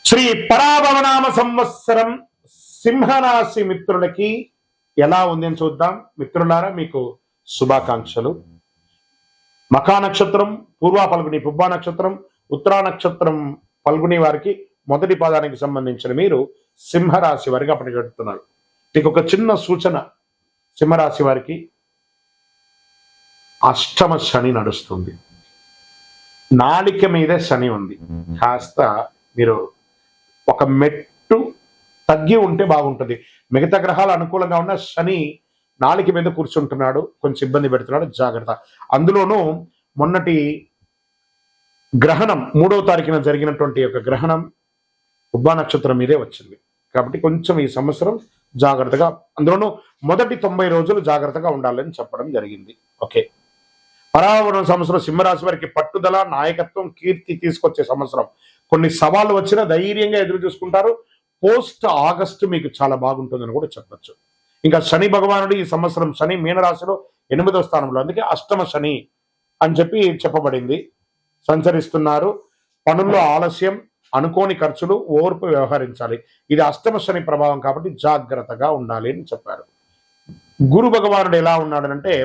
శ్రీ పరాభవనామ సంవత్సరం సింహరాశి మిత్రులకి ఎలా ఉంది అని చూద్దాం. మిత్రులారా, మీకు శుభాకాంక్షలు. మఖా నక్షత్రం, పూర్వ పల్గుని, పుబ్బా నక్షత్రం, ఉత్తరా నక్షత్రం పల్గుని వారికి మొదటి పాదానికి సంబంధించిన మీరు సింహరాశి వారికి అప్పటికెడుతున్నారు. మీకు ఒక చిన్న సూచన, సింహరాశి వారికి అష్టమ శని నడుస్తుంది. నాలిక మీదే శని ఉంది. కాస్త మీరు ఒక మెట్టు తగ్గి ఉంటే బాగుంటుంది. మిగతా గ్రహాలు అనుకూలంగా ఉన్న శని నాలిక మీద కూర్చుంటున్నాడు, కొంచెం ఇబ్బంది పెడుతున్నాడు, జాగ్రత్త. అందులోనూ మొన్నటి గ్రహణం 3వ తారీఖున జరిగినటువంటి యొక్క గ్రహణం ఉబ్బా నక్షత్రం మీదే వచ్చింది. కాబట్టి కొంచెం ఈ సంవత్సరం జాగ్రత్తగా, అందులోనూ మొదటి 90 రోజులు జాగ్రత్తగా ఉండాలని చెప్పడం జరిగింది. ఓకే, పరావరణ సంవత్సరం సింహరాశి వారికి పట్టుదల, నాయకత్వం, కీర్తి తీసుకొచ్చే సంవత్సరం. కొన్ని సవాళ్ళు వచ్చినా ధైర్యంగా ఎదురు చూసుకుంటారు. పోస్ట్ ఆగస్టు మీకు చాలా బాగుంటుందని కూడా చెప్పచ్చు. ఇంకా శని భగవానుడు ఈ సంవత్సరం శని మీనరాశిలో 8వ స్థానంలో, అందుకే అష్టమ శని అని చెప్పి చెప్పబడింది, సంచరిస్తున్నారు. పనుల్లో ఆలస్యం, అనుకోని ఖర్చులు, ఓర్పు వ్యవహరించాలి. ఇది అష్టమ శని ప్రభావం కాబట్టి జాగ్రత్తగా ఉండాలి అని చెప్పారు. గురు భగవానుడు ఎలా ఉన్నాడనంటే,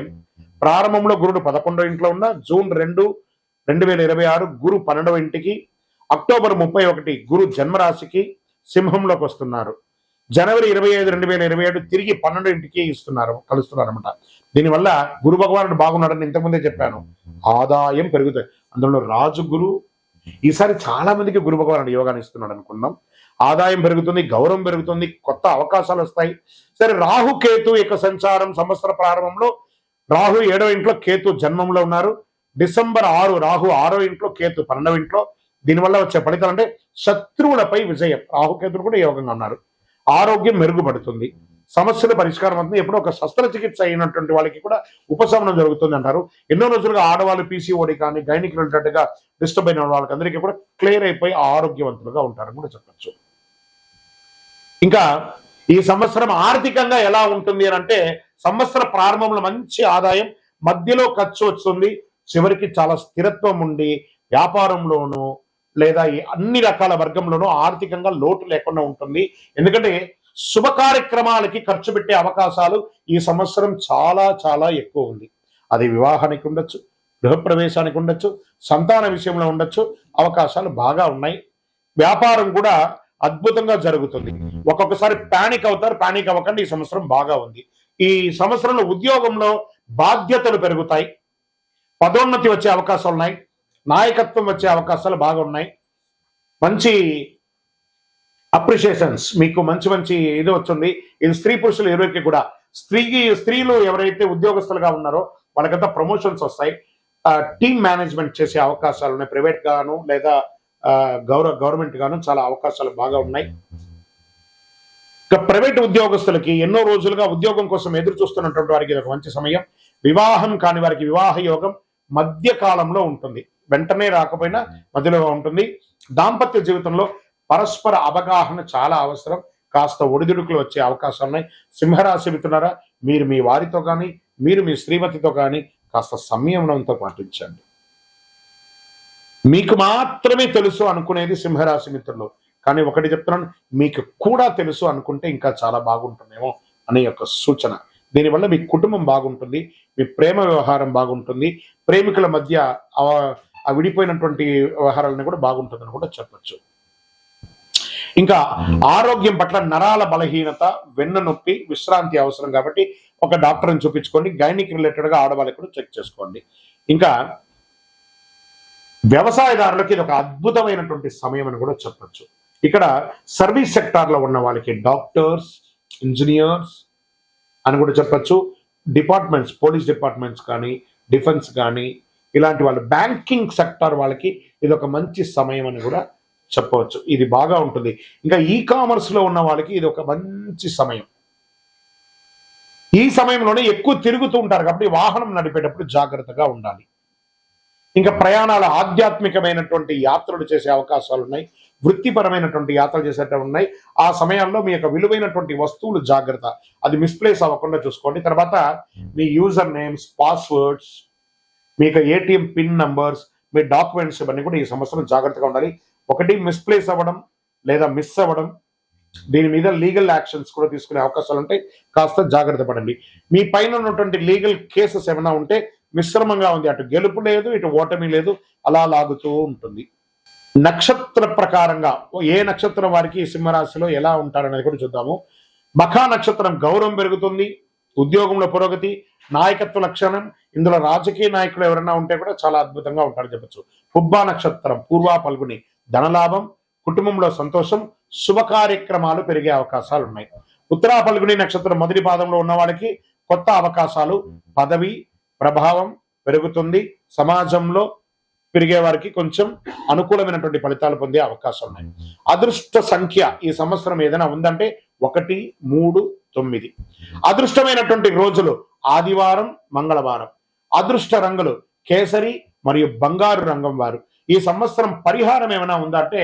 ప్రారంభంలో గురుడు 11వ ఇంట్లో ఉన్న జూన్ 2, 2026 గురు 12వ ఇంటికి, అక్టోబర్ 31 గురు జన్మరాశికి సింహంలోకి వస్తున్నారు. జనవరి 25, 2027 తిరిగి 12వ ఇంటికి కలుస్తున్నారు అనమాట. దీనివల్ల గురు భగవానుడు బాగున్నాడని ఇంతకుముందే చెప్పాను. ఆదాయం పెరుగుతుంది. అందులో రాజు గురు ఈసారి చాలా మందికి గురు భగవానుడు యోగాన్ని ఇస్తున్నాడు అనుకుందాం. ఆదాయం పెరుగుతుంది, గౌరవం పెరుగుతుంది, కొత్త అవకాశాలు వస్తాయి. సరే, రాహు కేతు యొక్క సంచారం సంవత్సర ప్రారంభంలో రాహు 7వ ఇంట్లో, కేతు జన్మంలో ఉన్నారు. డిసెంబర్ 6 రాహు 6వ ఇంట్లో, కేతు 12వ ఇంట్లో. దీనివల్ల వచ్చే ఫలితాలు అంటే శత్రువులపై విజయం. రాహుకేతులు కూడా యోగంగా ఉన్నారు. ఆరోగ్యం మెరుగుపడుతుంది, సమస్యల పరిష్కారం అవుతుంది. ఎప్పుడో ఒక శస్త్రచికిత్స అయినటువంటి వాళ్ళకి కూడా ఉపశమనం జరుగుతుంది అంటారు. ఎన్నో రోజులుగా ఆడవాళ్ళు పీసీఓడి కానీ గైనిక్ రిలేటెడ్ గా డిస్టర్బ్ అయిన వాళ్ళకి అందరికీ కూడా క్లియర్ అయిపోయి ఆరోగ్యవంతులుగా ఉంటారని కూడా చెప్పచ్చు. ఇంకా ఈ సంవత్సరం ఆర్థికంగా ఎలా ఉంటుంది అని అంటే, సంవత్సర ప్రారంభంలో మంచి ఆదాయం, మధ్యలో ఖర్చు వస్తుంది, చివరికి చాలా స్థిరత్వం ఉండి వ్యాపారంలోనూ లేదా అన్ని రకాల వర్గంలోనూ ఆర్థికంగా లోటు లేకుండా ఉంటుంది. ఎందుకంటే శుభ కార్యక్రమాలకి ఖర్చు పెట్టే అవకాశాలు ఈ సంవత్సరం చాలా చాలా ఎక్కువ ఉంది. అది వివాహానికి ఉండొచ్చు, గృహప్రవేశానికి ఉండొచ్చు, సంతాన విషయంలో ఉండొచ్చు, అవకాశాలు బాగా ఉన్నాయి. వ్యాపారం కూడా అద్భుతంగా జరుగుతుంది. ఒక్కొక్కసారి ప్యానిక్ అవుతారు, ప్యానిక్ అవ్వకండి, ఈ సంవత్సరం బాగా ఉంది. ఈ సంవత్సరంలో ఉద్యోగంలో బాధ్యతలు పెరుగుతాయి, పదోన్నతి వచ్చే అవకాశాలు ఉన్నాయి, నాయకత్వం వచ్చే అవకాశాలు బాగా ఉన్నాయి. మంచి అప్రిషియేషన్స్, మీకు మంచి మంచి ఇది వచ్చింది. ఇది స్త్రీ పురుషులు ఇరువురికి కూడా. స్త్రీలు ఎవరైతే ఉద్యోగస్తులుగా ఉన్నారో వాళ్ళకంతా ప్రమోషన్స్ వస్తాయి. టీమ్ మేనేజ్మెంట్ చేసే అవకాశాలు ఉన్నాయి. ప్రైవేట్ గాను లేదా గవర్నమెంట్ గాను చాలా అవకాశాలు బాగా ఉన్నాయి. ఇక ప్రైవేట్ ఉద్యోగస్తులకి ఎన్నో రోజులుగా ఉద్యోగం కోసం ఎదురు చూస్తున్నటువంటి వారికి ఇది ఒక మంచి సమయం. వివాహం కాని వారికి వివాహ యోగం మధ్య కాలంలో ఉంటుంది, వెంటనే రాకపోయినా మధ్యలో ఉంటుంది. దాంపత్య జీవితంలో పరస్పర అవగాహన చాలా అవసరం. కాస్త ఒడిదుడుకులు వచ్చే అవకాశాలు ఉన్నాయి. సింహరాశి మిత్రులారా, మీరు మీ వారితో కానీ మీరు మీ శ్రీమతితో కానీ కాస్త సంయమనంతో పాటించండి. మీకు మాత్రమే తెలుసు అనుకునేది సింహరాశి మిత్రులు, కానీ ఒకటి చెప్తున్నాను, మీకు కూడా తెలుసు అనుకుంటే ఇంకా చాలా బాగుంటుందేమో అనే యొక్క సూచన. దీనివల్ల మీ కుటుంబం బాగుంటుంది, మీ ప్రేమ వ్యవహారం బాగుంటుంది, ప్రేమికుల మధ్య ఆ విడిపోయినటువంటి వ్యవహారాలను కూడా బాగుంటుందని కూడా చెప్పచ్చు. ఇంకా ఆరోగ్యం పట్ల నరాల బలహీనత, వెన్ను నొప్పి, విశ్రాంతి అవసరం కాబట్టి ఒక డాక్టర్ని చూపించుకోండి. గైనిక్ రిలేటెడ్ గా ఆడవాళ్ళకి కూడా చెక్ చేసుకోండి. ఇంకా వ్యవసాయదారులకి ఇది ఒక అద్భుతమైనటువంటి సమయం అని కూడా చెప్పచ్చు. ఇక్కడ సర్వీస్ సెక్టార్ లో ఉన్న వాళ్ళకి డాక్టర్స్, ఇంజనీర్స్ అని కూడా చెప్పచ్చు. డిపార్ట్మెంట్స్, పోలీస్ డిపార్ట్మెంట్స్ కానీ డిఫెన్స్ కానీ ఇలాంటి వాళ్ళు, బ్యాంకింగ్ సెక్టార్ వాళ్ళకి ఇది ఒక మంచి సమయం అని కూడా చెప్పవచ్చు. ఇది బాగా ఉంటుంది. ఇంకా ఈ కామర్స్ లో ఉన్న వాళ్ళకి ఇది ఒక మంచి సమయం. ఈ సమయంలోనే ఎక్కువ తిరుగుతూ ఉంటారు కాబట్టి వాహనం నడిపేటప్పుడు జాగ్రత్తగా ఉండాలి. ఇంకా ప్రయాణాలు, ఆధ్యాత్మికమైనటువంటి యాత్రలు చేసే అవకాశాలు ఉన్నాయి, వృత్తిపరమైనటువంటి యాత్రలు చేసేటవి ఉన్నాయి. ఆ సమయాల్లో మీ యొక్క విలువైనటువంటి వస్తువులు జాగ్రత్త, అది మిస్ప్లేస్ అవ్వకుండా చూసుకోండి. తర్వాత మీ యూజర్ నేమ్స్, పాస్వర్డ్స్, మీ యొక్క ఏటీఎం పిన్ నంబర్స్, మీ డాక్యుమెంట్స్ ఇవన్నీ కూడా ఈ సంవత్సరం జాగ్రత్తగా ఉండాలి. ఒకటి మిస్ప్లేస్ అవ్వడం, లేదా మిస్ అవ్వడం, దీని మీద లీగల్ యాక్షన్స్ కూడా తీసుకునే అవకాశాలు ఉంటాయి. కాస్త జాగ్రత్త పడండి. మీ పైన ఉన్నటువంటి లీగల్ కేసెస్ ఏమైనా ఉంటే మిశ్రమంగా ఉంది, అటు గెలుపు లేదు ఇటు ఓటమి లేదు, అలా లాగుతూ ఉంటుంది. నక్షత్ర ప్రకారంగా ఏ నక్షత్రం వారికి సింహరాశిలో ఎలా ఉంటారనేది కూడా చూద్దాము. మఖా నక్షత్రం గౌరవం పెరుగుతుంది, ఉద్యోగంలో పురోగతి, నాయకత్వ లక్షణం. ఇందులో రాజకీయ నాయకులు ఎవరైనా ఉంటే కూడా చాలా అద్భుతంగా ఉంటారని చెప్పచ్చు. పుబ్బా నక్షత్రం పూర్వ పల్గుని, ధనలాభం, కుటుంబంలో సంతోషం, శుభ కార్యక్రమాలు పెరిగే అవకాశాలు ఉన్నాయి. ఉత్తరా పల్గుని నక్షత్రం మొదటి పాదంలో ఉన్న వాళ్ళకి కొత్త అవకాశాలు, పదవి ప్రభావం పెరుగుతుంది, సమాజంలో పెరిగే వారికి కొంచెం అనుకూలమైనటువంటి ఫలితాలు పొందే అవకాశం ఉన్నాయి. అదృష్ట సంఖ్య ఈ సంవత్సరం ఏదైనా ఉందంటే 1, 3, 9. అదృష్టమైనటువంటి రోజులు ఆదివారం, మంగళవారం. అదృష్ట రంగులు కేసరి మరియు బంగారు రంగం వారు. ఈ సంవత్సరం పరిహారం ఏమైనా ఉందంటే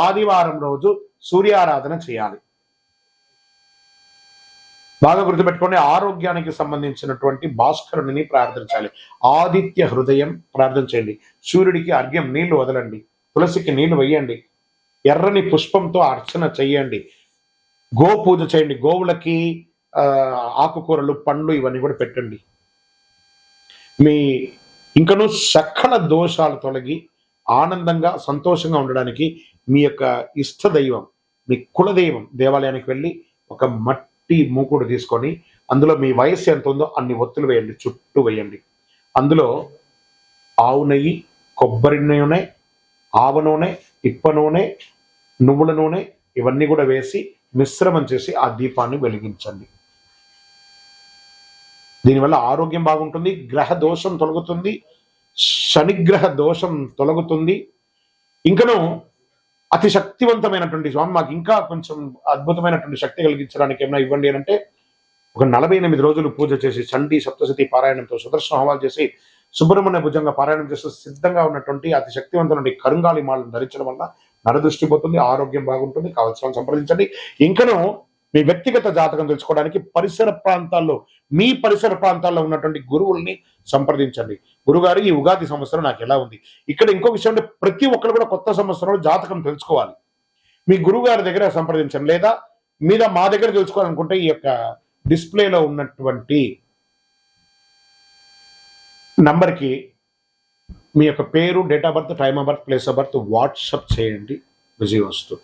ఆదివారం రోజు సూర్యారాధన చేయాలి. బాగా గుర్తుపెట్టుకోండి, ఆరోగ్యానికి సంబంధించినటువంటి భాస్కరుని ప్రార్థించాలి. ఆదిత్య హృదయం ప్రార్థన చేయండి. సూర్యుడికి అర్ఘ్యం నీళ్లు వదలండి, తులసికి నీళ్లు వేయండి, ఎర్రని పుష్పంతో అర్చన చెయ్యండి, గో పూజ చేయండి, గోవులకి ఆకుకూరలు పండ్లు ఇవన్నీ కూడా పెట్టండి. మీ ఇంకను సకల దోషాలు తొలగి ఆనందంగా సంతోషంగా ఉండడానికి మీ యొక్క ఇష్ట దైవం, మీ కులదైవం దేవాలయానికి వెళ్ళి ఒక మట్టి మూకుడు తీసుకొని అందులో మీ వయస్సు ఎంత ఉందో అన్ని ఒత్తులు వేయండి, చుట్టూ వేయండి. అందులో ఆవు నెయ్యి, కొబ్బరి నూనె, ఆవ నూనె, ఇప్ప నూనె, నువ్వుల నూనె ఇవన్నీ కూడా వేసి మిశ్రమం చేసి ఆ దీపాన్ని వెలిగించండి. దీనివల్ల ఆరోగ్యం బాగుంటుంది, గ్రహ దోషం తొలగుతుంది, శనిగ్రహ దోషం తొలగుతుంది. ఇంకను అతి శక్తివంతమైనటువంటి స్వామి మాకు ఇంకా కొంచెం అద్భుతమైనటువంటి శక్తి కలిగించడానికి ఏమైనా ఇవ్వండి అని అంటే ఒక 48 రోజులు పూజ చేసి చండీ సప్తశతి పారాయణంతో సుదర్శన హోమాలు చేసి సుబ్రహ్మణ్య భుజంగా పారాయణం చేస్తూ సిద్ధంగా ఉన్నటువంటి అతి శక్తివంతమైన కరుంగాలి మాలను ధరించడం వల్ల నరదృష్టి పోతుంది, ఆరోగ్యం బాగుంటుంది. కావాల్సిన సంప్రదించండి. ఇంకను మీ వ్యక్తిగత జాతకం తెలుసుకోవడానికి మీ పరిసర ప్రాంతాల్లో ఉన్నటువంటి గురువుల్ని సంప్రదించండి. గురుగారు ఈ ఉగాది సంవత్సరం నాకు ఎలా ఉంది. ఇక్కడ ఇంకో విషయం అంటే ప్రతి ఒక్కరు కూడా కొత్త సంవత్సరంలో జాతకం తెలుసుకోవాలి. మీ గురువు గారి దగ్గర సంప్రదించండి, లేదా మా దగ్గర తెలుసుకోవాలనుకుంటే ఈ యొక్క డిస్ప్లేలో ఉన్నటువంటి నంబర్కి మీ యొక్క పేరు, date of birth, time of birth, place of birth WhatsApp చేయండి. విజయవస్తు.